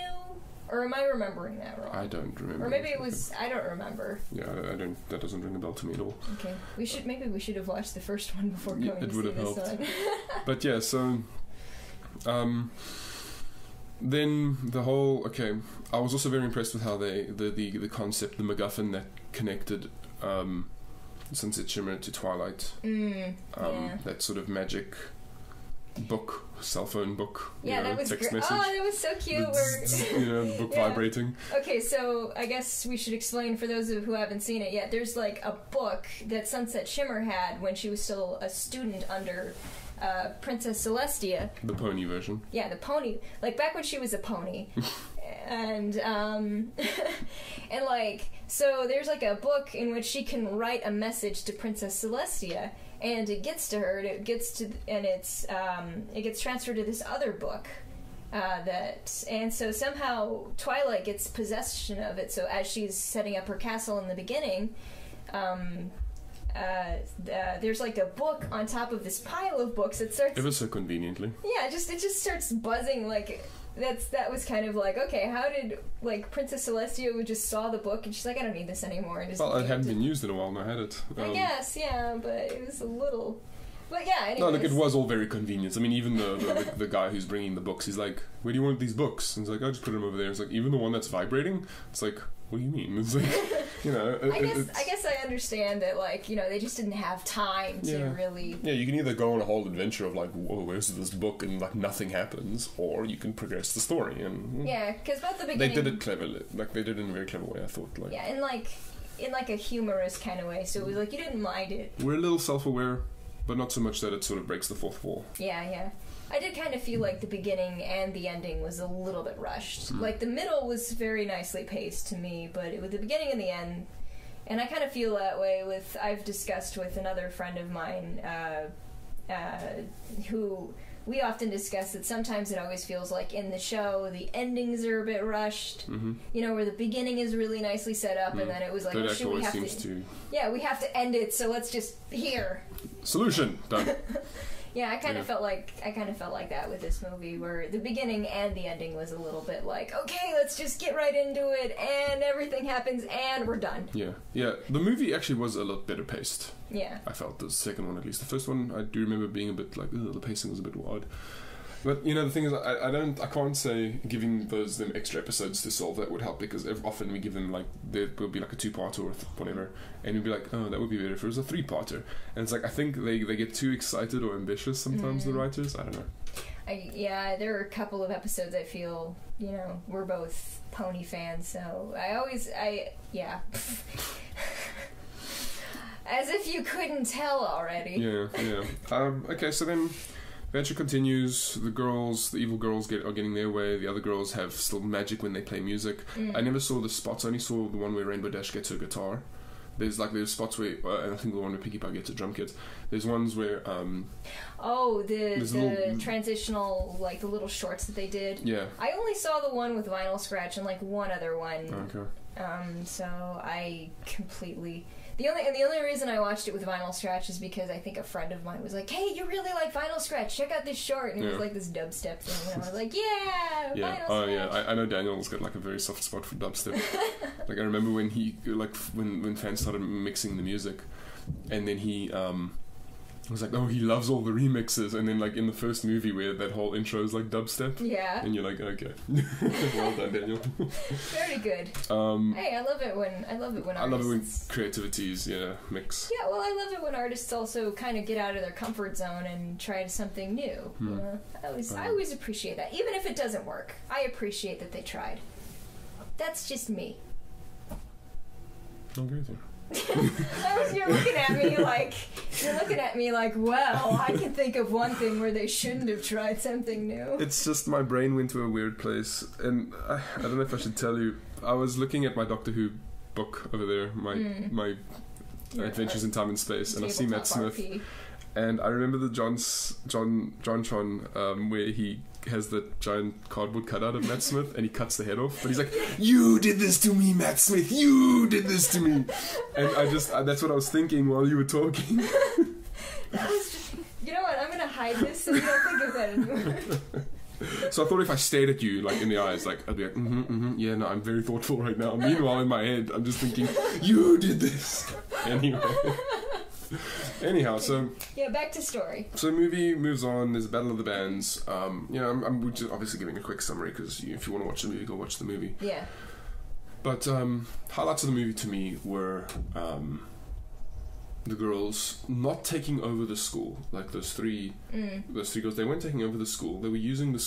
Or am I remembering that wrong? I don't remember. Or maybe it was. I don't remember. Yeah, I don't. That doesn't ring a bell to me at all. Okay, maybe we should have watched the first one before going to see this one. But yeah, so then the whole I was also very impressed with how the concept, the MacGuffin that connected Sunset Shimmer to Twilight, that sort of magic book, cell phone book, that was text great. message. Oh, that was so cute. The book vibrating. Okay, so I guess we should explain for those who haven't seen it yet. There's like a book that Sunset Shimmer had when she was still a student under Princess Celestia. The pony version. Yeah, the pony. Like back when she was a pony. And and like so there's like a book in which she can write a message to Princess Celestia, and it gets to her, and it gets transferred to this other book. And so somehow Twilight gets possession of it. So as she's setting up her castle in the beginning, there's like a book on top of this pile of books that starts. Ever so conveniently. Yeah, it just starts buzzing like. That was kind of like, okay, how did like Princess Celestia just saw the book and she's like, I don't need this anymore. And just it hadn't been used in a while, no, had it? I guess, yeah, but it was a little. But yeah, anyways. No, look, it was all very convenient. I mean, even the guy who's bringing the books, he's like, where do you want these books? And he's like, I'll just put them over there. It's like, even the one that's vibrating? It's like, what do you mean? It's like, I guess I understand that, like, they just didn't have time to really. Yeah, you can either go on a whole adventure of like, whoa, where's this book, and like nothing happens, or you can progress the story. And yeah, because both the beginning. They did it cleverly. Like they did it in a very clever way, I thought. Like yeah, and like in like a humorous kind of way, so it was like you didn't mind it. We're a little self-aware, but not so much that it sort of breaks the fourth wall. Yeah. I did kind of feel like the beginning and the ending was a little bit rushed. Like the middle was very nicely paced to me, but with the beginning and the end, and I kind of feel that way with, I've discussed with another friend of mine, who we often discuss that sometimes it always feels like in the show the endings are a bit rushed, you know, where the beginning is really nicely set up and then it was like, oh, shit, we have to, we have to end it, so let's just, here. Solution, done. Yeah, I kind of felt like that with this movie, where the beginning and the ending was a little bit like, okay, let's just get right into it, and everything happens, and we're done. Yeah. The movie actually was a lot better paced. Yeah. I felt the second one, at least. The first one, I do remember being a bit like, the pacing was a bit odd. But you know, the thing is, I can't say giving them extra episodes to solve that would help, because often we give them like, there will be like a 2-parter or whatever, and you'd be like, oh, that would be better if it was a 3-parter. And it's like, I think they get too excited or ambitious sometimes, the writers. I don't know. There are a couple of episodes I feel, you know, we're both pony fans, so yeah. As if you couldn't tell already. Yeah. Okay, so then adventure continues. The evil girls are getting their way. The other girls have still magic when they play music. I never saw the spots. I only saw the one where Rainbow Dash gets her guitar. There's spots where, and I think the one where Pinkie Pie gets a drum kit. There's ones where the transitional, like the little shorts that they did. Yeah. I only saw the one with Vinyl Scratch and like one other one. Okay. So I completely. The only reason I watched it with Vinyl Scratch is because I think a friend of mine was like, "Hey, you really like Vinyl Scratch? Check out this short." And it was like this dubstep thing, and I was like, "Yeah, Vinyl Scratch." Yeah. I know Daniel's got like a very soft spot for dubstep. Like I remember when he when fans started mixing the music, and then he was like, oh, he loves all the remixes, and then like in the first movie where that whole intro is like dubstep, and you're like, okay, well done, Daniel. Very good. Hey, I love it when creativities mix. Yeah, well, I love it when artists also kind of get out of their comfort zone and try something new. You know? I always appreciate that, even if it doesn't work. I appreciate that they tried. That's just me. I agree with you. You're looking at me like, well, I can think of one thing where they shouldn't have tried something new. It's just my brain went to a weird place, and I don't know if I should tell you. I was looking at my Doctor Who book over there, my Adventures in Time and Space, and I see Matt Smith, RP. And I remember the John where he has the giant cardboard cutout of Matt Smith and he cuts the head off, but he's like, "You did this to me, Matt Smith, you did this to me." And that's what I was thinking while you were talking. That was just, you know what, I'm gonna hide this so you don't think of that anymore. So I thought if I stared at you like in the eyes, like I'd be like, yeah, no, I'm very thoughtful right now. Meanwhile in my head I'm just thinking, you did this. Anyhow, so yeah, back to story. So movie moves on. There's a battle of the bands. I'm just obviously giving a quick summary because if you want to watch the movie, go watch the movie. Yeah. But highlights of the movie to me were the girls not taking over the school. Like those three girls, they weren't taking over the school. They were using the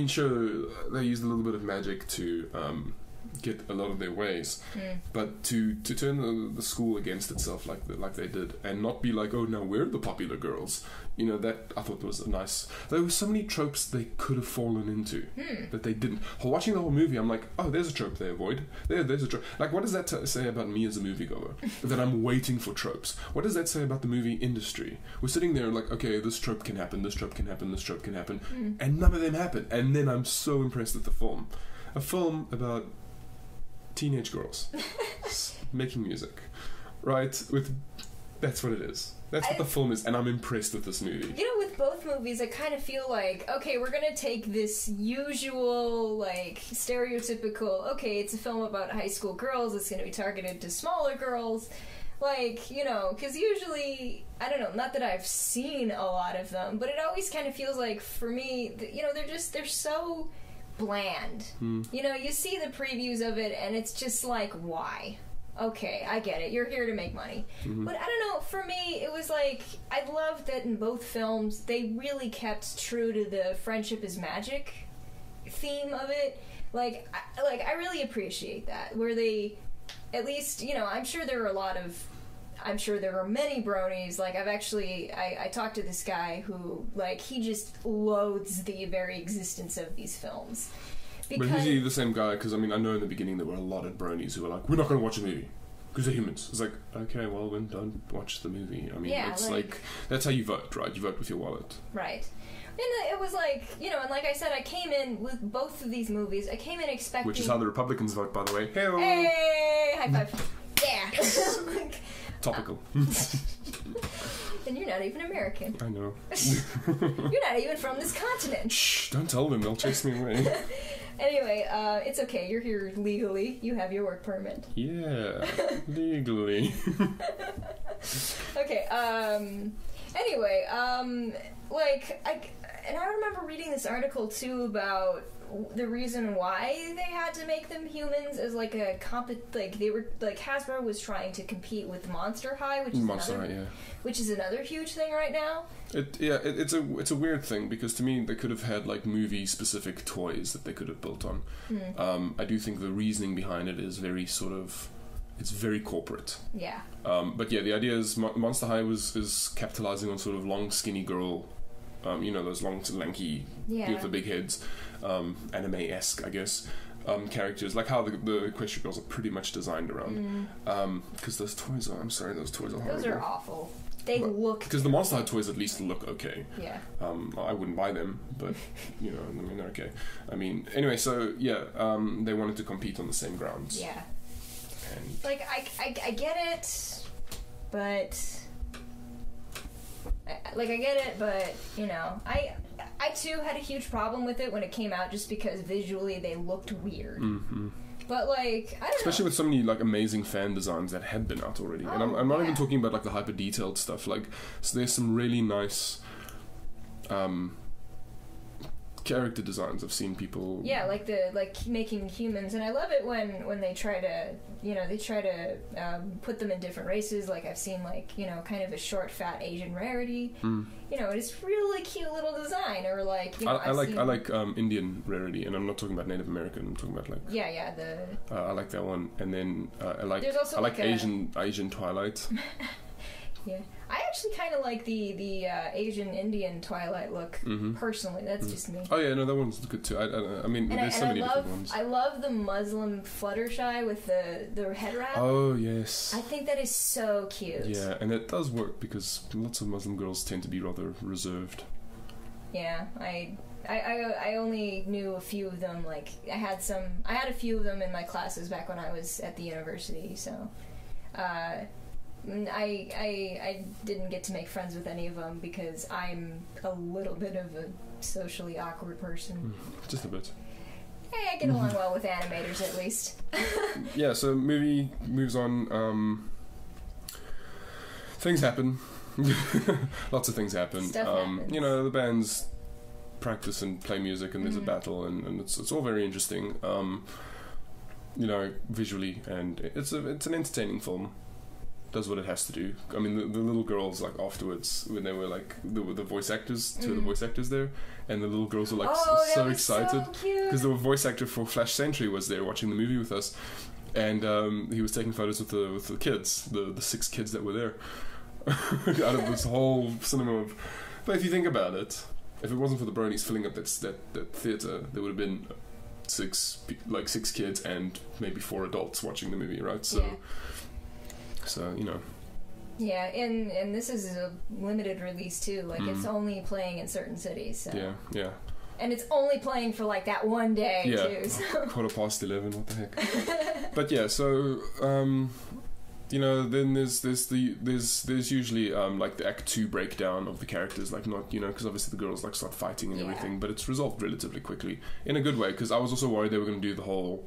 sure, they used a little bit of magic to get a lot of their ways, but to turn the school against itself like they did, and not be like, oh, now we're the popular girls. That I thought was a nice. There were so many tropes they could have fallen into that they didn't. Watching the whole movie, I'm like, oh, there's a trope they avoid. There's a trope. Like, what does that say about me as a moviegoer? That I'm waiting for tropes. What does that say about the movie industry? We're sitting there like, okay, this trope can happen, this trope can happen, this trope can happen, and none of them happen. And then I'm so impressed with the film. A film about teenage girls making music, right? That's what it is. That's what the film is, and I'm impressed with this movie. With both movies, I kind of feel like, okay, we're gonna take this usual, like, stereotypical, okay, it's a film about high school girls, it's gonna be targeted to smaller girls, like, because usually, I don't know, not that I've seen a lot of them, but it always kind of feels like, for me, they're so bland. You see the previews of it and it's just like, why? Okay, I get it, you're here to make money. But I don't know, for me it was like, I loved that in both films they really kept true to the friendship is magic theme of it. I really appreciate that, where they at least, I'm sure there are many bronies. Like, I talked to this guy who, like, he just loathes the very existence of these films. But is he the same guy? Because, I mean, I know in the beginning there were a lot of bronies who were like, we're not going to watch a movie. Because they're humans. It's like, okay, well, then don't watch the movie. I mean, it's like, that's how you vote, right? You vote with your wallet. Right. And it was like, and like I said, I came in with both of these movies. I came in expecting... Which is how the Republicans vote, by the way. Hey-o! Hey! High five. Yeah. Like, topical. And you're not even American. I know. You're not even from this continent. Shh, don't tell them. They'll chase me away. Anyway, it's okay. You're here legally. You have your work permit. Yeah, legally. Okay, anyway, I remember reading this article, too, about the reason why they had to make them humans as, like, Hasbro was trying to compete with Monster High, which is another huge thing right now. It's a weird thing, because to me they could have had like movie specific toys that they could have built on. I do think the reasoning behind it is very it's very corporate. Yeah. But yeah, the idea is Monster High is capitalizing on sort of long skinny girl, those long lanky with the big heads, anime-esque, I guess. Characters, like how the Equestria girls are pretty much designed around. Because those toys are horrible. Those are awful. They look... Because the Monster High toys at least look okay. Yeah. I wouldn't buy them, but, they're okay. I mean, anyway, so, yeah, they wanted to compete on the same grounds. Yeah. And like, I get it, but... I get it, but, I too had a huge problem with it when it came out just because visually they looked weird. Mm-hmm. But, like, I don't know. Especially with so many, like, amazing fan designs that had been out already. And I'm not even talking about, like, the hyper-detailed stuff. Like, so there's some really nice character designs I've seen people... Yeah, like making humans. And I love it when they try to, put them in different races. Like, I've seen, like, kind of a short, fat Asian rarity. It's really cute little design. Or, like, I like Indian rarity, and I'm not talking about Native American. I'm talking about, like... Yeah, I like that one. And then I like Asian Twilight. Yeah, I actually kind of like the Asian Indian Twilight look, personally. That's just me. Oh yeah, no, that one's good too. I mean, there's so many different ones. I love the Muslim Fluttershy with the head wrap. Oh yes. I think that is so cute. Yeah, and it does work because lots of Muslim girls tend to be rather reserved. Yeah, I only knew a few of them. Like I had a few of them in my classes back when I was at the university. So, I didn't get to make friends with any of them because I'm a little bit of a socially awkward person. Just a bit. Hey, I get along well with animators at least. Yeah, so movie moves on. Things happen. Lots of things happen. Stuff happens. The bands practice and play music, and there's a battle, and it's all very interesting. Visually, and it's an entertaining film. Does what it has to do. I mean, the little girls, like, afterwards, when they were, like, the voice actors, two of the voice actors there, and the little girls were, like, so excited. Because the voice actor for Flash Sentry was there watching the movie with us, and he was taking photos with the kids, the 6 kids that were there, out of this whole cinema of... But if you think about it, if it wasn't for the bronies filling up that theatre, there would have been 6 kids and maybe 4 adults watching the movie, right? So... Yeah. So, Yeah, and this is a limited release, too. Like, it's only playing in certain cities, so... Yeah. And it's only playing for, like, that one day, too. So. 11:15, what the heck. But, yeah, so, then there's usually, like, the Act 2 breakdown of the characters, like, not, because obviously the girls, like, start fighting and everything, but it's resolved relatively quickly. In a good way, because I was also worried they were going to do the whole...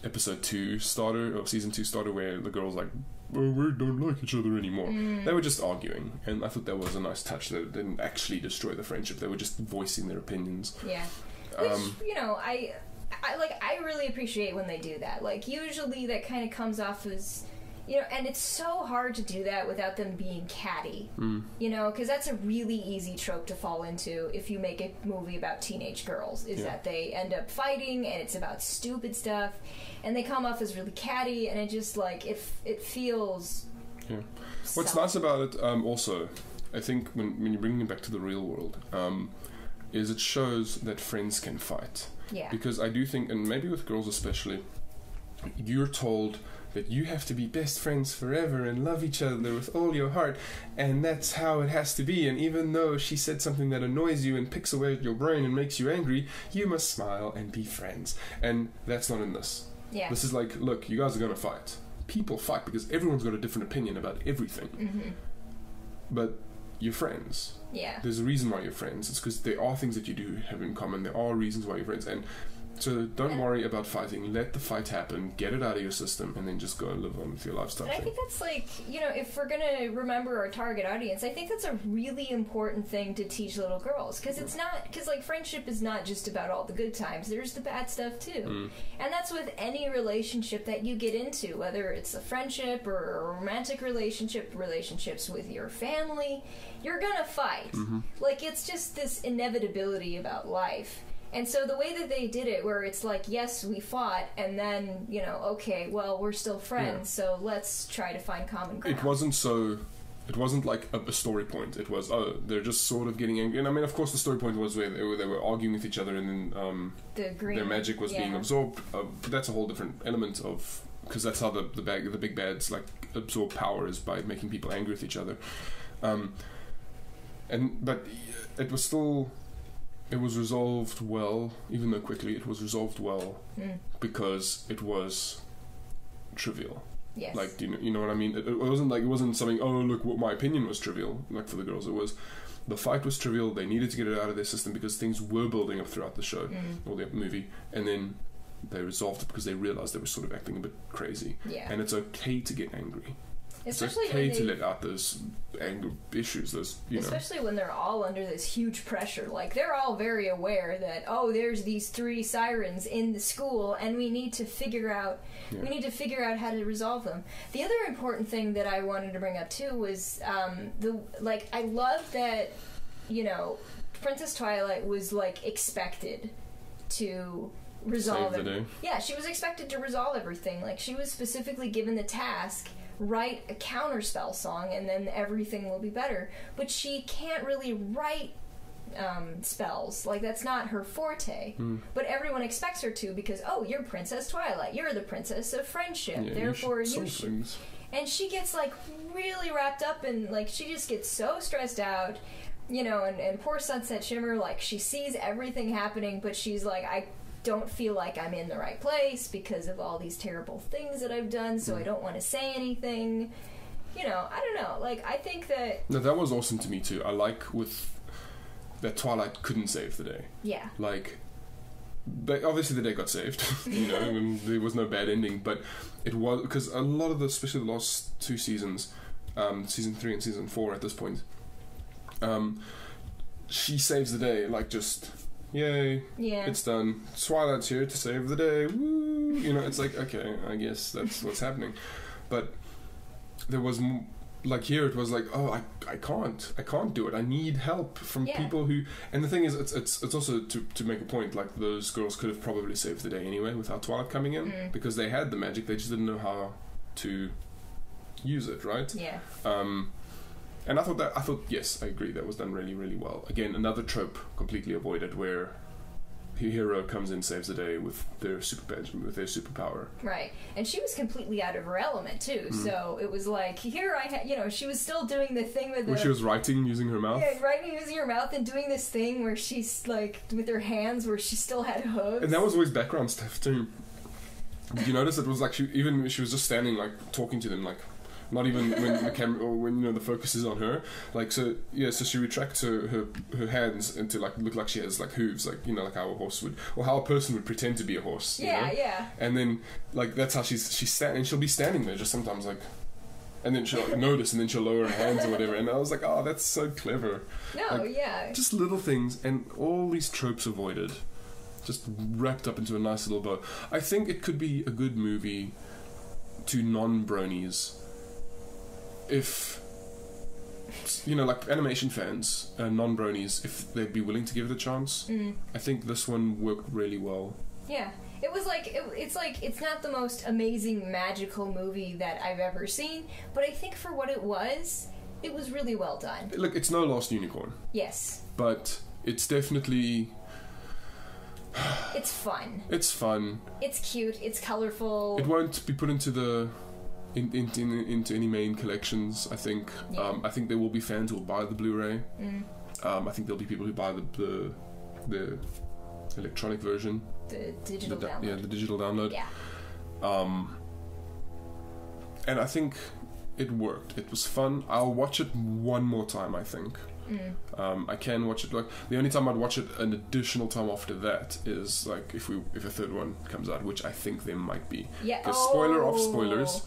episode 2 starter or season 2 starter where the girls like, oh, we don't like each other anymore. They were just arguing, and I thought that was a nice touch that it didn't actually destroy the friendship. They were just voicing their opinions. Yeah, which I really appreciate when they do that. Like, usually that kind of comes off as You know, and it's so hard to do that without them being catty. You know, because that's a really easy trope to fall into if you make a movie about teenage girls, is that they end up fighting and it's about stupid stuff and they come off as really catty, and it just, like, it feels... Yeah. What's nice about it, also, I think, when you bring it back to the real world, is it shows that friends can fight. Yeah. Because I do think, and maybe with girls especially, you're told that you have to be best friends forever and love each other with all your heart, and that's how it has to be, and even though she said something that annoys you and picks away at your brain and makes you angry, you must smile and be friends. And that's not in this. Yeah. This is like, look, you guys are going to fight. People fight because everyone's got a different opinion about everything. But you're friends. Yeah. There's a reason why you're friends. It's because there are things that you do have in common. There are reasons why you're friends. And so don't worry about fighting. Let the fight happen. Get it out of your system, and then just go and live on with your lifestyle. And I think that's, like, you know, if we're gonna remember our target audience, I think that's a really important thing to teach little girls, because it's not, because, like, friendship is not just about all the good times. There's the bad stuff too, and that's with any relationship that you get into, whether it's a friendship or a romantic relationship, relationships with your family. You're gonna fight. Like, it's just this inevitability about life. And so the way that they did it, where it's like, yes, we fought, and then, you know, okay, well, we're still friends, so let's try to find common ground. It wasn't like a story point. It was, oh, they're just sort of getting angry. And I mean, of course, the story point was where they were arguing with each other, and then their magic was being absorbed. But that's a whole different element of, because that's how the big bads, like, absorb power, is by making people angry with each other. But it was still... It was resolved well, even though quickly. It was resolved well because it was trivial. Yes. Like, you know what I mean? It wasn't something. Oh, look, what my opinion was trivial. Like for the girls, it was the fight was trivial. They needed to get it out of their system because things were building up throughout the show or the movie, and then they resolved it because they realized they were sort of acting a bit crazy. Yeah. And it's okay to get angry. Especially it's okay to let out those anger issues, especially when they're all under this huge pressure. Like, they're all very aware that, oh, there's these 3 sirens in the school, and we need to figure out how to resolve them. The other important thing that I wanted to bring up too was I love that, you know, Princess Twilight was, like, expected to resolve it. Yeah, she was expected to resolve everything. Like, she was specifically given the task, write a counterspell song and then everything will be better. But she can't really write spells. Like, that's not her forte. But everyone expects her to, because, oh, you're Princess Twilight. You're the princess of friendship. Yeah, therefore, you should... And she gets, like, really wrapped up in, like, she just gets so stressed out. You know, and poor Sunset Shimmer, like, she sees everything happening, but she's like, I don't feel like I'm in the right place because of all these terrible things that I've done, so I don't want to say anything. You know, I don't know. Like, I think that... No, that was awesome to me, too. I like that Twilight couldn't save the day. Yeah. Like, obviously the day got saved, you know, and there was no bad ending, but it was... Because a lot of especially the last 2 seasons, season 3 and season 4 at this point, she saves the day, like, just... Yay, it's done. Twilight's here to save the day. Woo! You know, it's like, okay, I guess that's what's happening. But there was, like, here it was like, oh, I can't do it. I need help from people who... And the thing is, it's also to make a point, like, those girls could have probably saved the day anyway without Twilight coming in, because they had the magic, they just didn't know how to use it, right? Yeah. And I thought, yes, I agree, that was done really, really well. Again, another trope completely avoided, where the hero comes in, saves the day with their superpower. Right. And she was completely out of her element, too. So it was like, here she was still doing the thing with where she was writing using her mouth? Yeah, writing using her mouth, and doing this thing where she's, like, with her hands, where she still had hooves. And that was always background stuff, too. Did you notice it was like, she was just standing, like, talking to them, like... Not even when the camera, or when, you know, the focus is on her. Like, so she retracts her hands into, like, look like she has, like, hooves, like, you know, like how a horse would, or how a person would pretend to be a horse. You know? And then, like, that's how she's standing, and she'll be standing there just sometimes, like, and then she'll, like, notice, and then she'll lower her hands or whatever. And I was like, oh, that's so clever. No, like, just little things, and all these tropes avoided, just wrapped up into a nice little bow. I think it could be a good movie to non-bronies if, you know, like animation fans and non-bronies, if they'd be willing to give it a chance. I think this one worked really well. Yeah. It was like, it's not the most amazing magical movie that I've ever seen, but I think for what it was really well done. Look, it's no Last Unicorn. Yes. But it's definitely... It's fun. It's fun. It's cute. It's colorful. It won't be put into the... into any main collections, I think. Yeah. I think there will be fans who will buy the Blu-ray. I think there'll be people who buy the electronic version. The digital download. Yeah, the digital download. Yeah. And I think it worked. It was fun. I'll watch it one more time, I think. I can watch it, like, the only time I'd watch it an additional time after that is like if a third one comes out, which I think there might be. Yeah. Because spoiler of spoilers,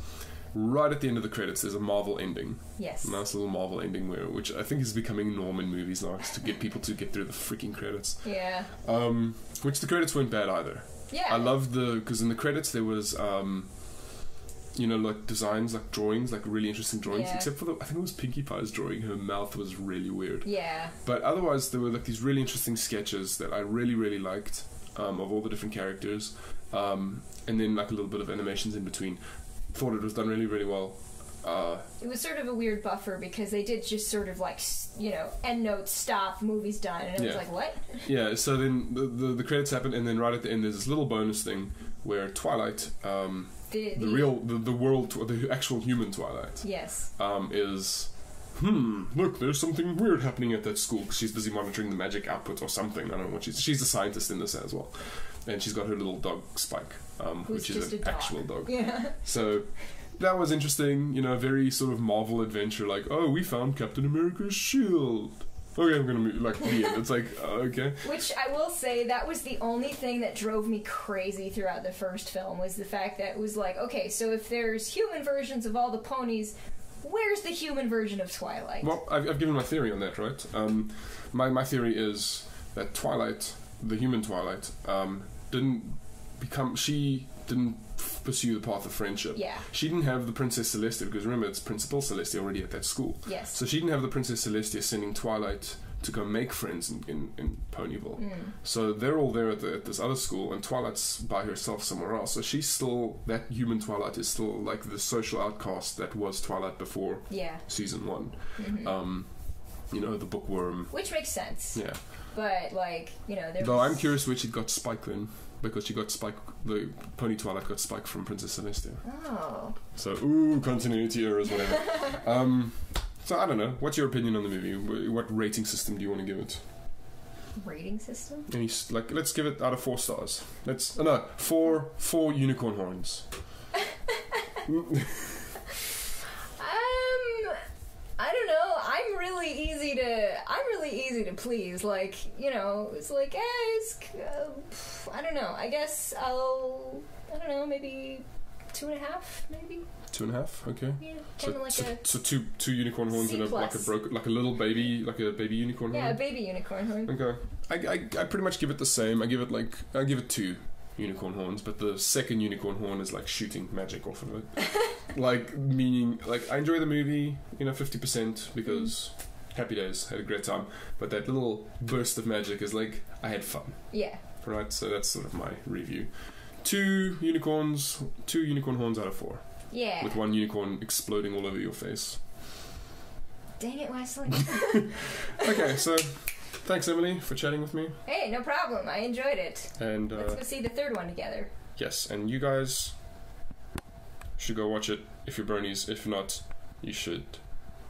right at the end of the credits there's a Marvel ending. Yes. A nice little Marvel ending which I think is becoming norm in movies now, to get people to get through the freaking credits. Yeah. Which the credits weren't bad either. Yeah. I loved because in the credits there was you know, like designs, like drawings, like really interesting drawings. Yeah. Except for I think it was Pinkie Pie's drawing. Her mouth was really weird. Yeah. But otherwise, there were like these really interesting sketches that I really, really liked of all the different characters, and then like a little bit of animations in between. Thought it was done really, really well. It was sort of a weird buffer because they did just sort of like, you know, end notes, stop, movie's done, and it was like, what? Yeah. So then the credits happened, and then right at the end, there's this little bonus thing where Twilight. The actual human Twilight. Yes. Is look, there's something weird happening at that school. She's busy monitoring the magic output or something. I don't know what she's a scientist in this as well, and she's got her little dog Spike, which is an actual dog. Yeah. So that was interesting. You know, very sort of Marvel adventure. Like, oh, we found Captain America's shield. Okay, I'm gonna move, like, the end. It's like, okay. Which I will say, that was the only thing that drove me crazy throughout the first film, was the fact that it was like, okay, so if there's human versions of all the ponies, where's the human version of Twilight? Well, I've given my theory on that, right? My theory is that Twilight, the human Twilight, didn't pursue the path of friendship. Yeah. She didn't have the Princess Celestia, because remember, it's Principal Celestia already at that school. Yes. So she didn't have the Princess Celestia sending Twilight to go make friends in Ponyville. So they're all there at this other school, and Twilight's by herself somewhere else. So she's still, that human Twilight is still like the social outcast that was Twilight before season 1. You know, the bookworm. Which makes sense. Yeah. But, like, you know, Though I'm curious where she got Spike then. Because she got Spike, the Pony Twilight got Spike from Princess Celestia. Oh. So, continuity errors, whatever. So, I don't know. What's your opinion on the movie? What rating system do you want to give it? Rating system? Let's give it out of 4 stars. Four unicorn horns. I don't know. I'm really easy to please. Like, you know, it's like, I don't know. I guess I don't know, maybe 2.5, maybe. 2.5, okay. Yeah, kind of like so two unicorn horns and like a little baby, like a baby unicorn horn. Yeah, a baby unicorn horn. Okay, I pretty much give it the same. I give it 2 unicorn horns, but the second unicorn horn is like shooting magic off of it. Like, meaning, like, I enjoy the movie, 50%, because happy days, had a great time, but that little burst of magic is like, I had fun. Yeah. Right, so that's sort of my review. 2 unicorn horns out of 4. Yeah. With 1 unicorn exploding all over your face. Dang it, Wesley. Okay, so thanks, Emily, for chatting with me. Hey, no problem. I enjoyed it. And let's go see the third one together. Yes, and you guys should go watch it if you're bronies. If not, you should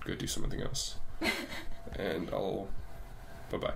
go do something else. And bye-bye.